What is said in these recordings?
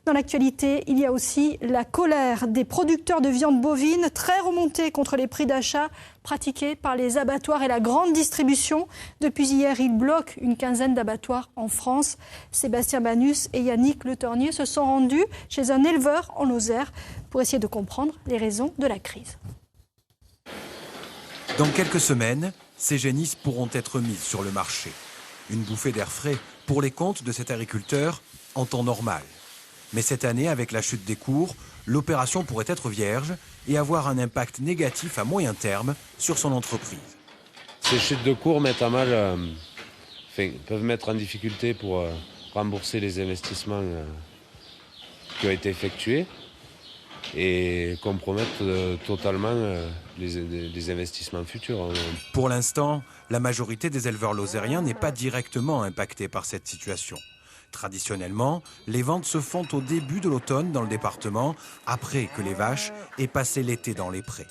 Dans l'actualité, il y a aussi la colère des producteurs de viande bovine, très remontée contre les prix d'achat pratiqués par les abattoirs et la grande distribution. Depuis hier, ils bloquent une quinzaine d'abattoirs en France. Sébastien Banus et Yannick Le Tornier se sont rendus chez un éleveur en Lozère pour essayer de comprendre les raisons de la crise. Dans quelques semaines, ces génisses pourront être mises sur le marché. Une bouffée d'air frais pour les comptes de cet agriculteur en temps normal. Mais cette année, avec la chute des cours, l'opération pourrait être vierge et avoir un impact négatif à moyen terme sur son entreprise. Ces chutes de cours mettent à mal, peuvent mettre en difficulté pour rembourser les investissements qui ont été effectués et compromettre totalement les investissements futurs. Pour l'instant, la majorité des éleveurs lozériens n'est pas directement impactée par cette situation. Traditionnellement, les ventes se font au début de l'automne dans le département, après que les vaches aient passé l'été dans les prés.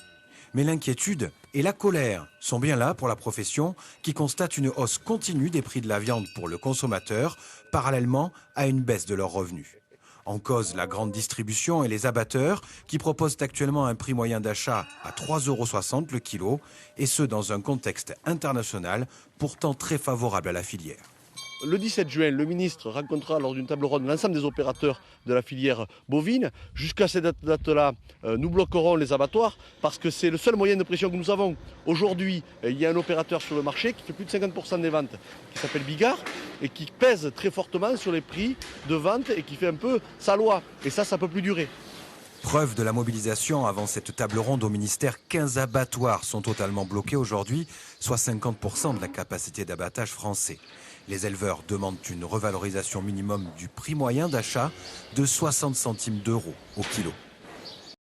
Mais l'inquiétude et la colère sont bien là pour la profession qui constate une hausse continue des prix de la viande pour le consommateur, parallèlement à une baisse de leurs revenus. En cause, la grande distribution et les abatteurs qui proposent actuellement un prix moyen d'achat à 3,60 € le kilo, et ce dans un contexte international pourtant très favorable à la filière. Le 17 juin, le ministre rencontrera lors d'une table ronde l'ensemble des opérateurs de la filière bovine. Jusqu'à cette date-là, nous bloquerons les abattoirs parce que c'est le seul moyen de pression que nous avons. Aujourd'hui, il y a un opérateur sur le marché qui fait plus de 50% des ventes, qui s'appelle Bigard, et qui pèse très fortement sur les prix de vente et qui fait un peu sa loi. Et ça ne peut plus durer. Preuve de la mobilisation avant cette table ronde au ministère, 15 abattoirs sont totalement bloqués aujourd'hui, soit 50% de la capacité d'abattage français. Les éleveurs demandent une revalorisation minimum du prix moyen d'achat de 60 centimes d'euros au kilo.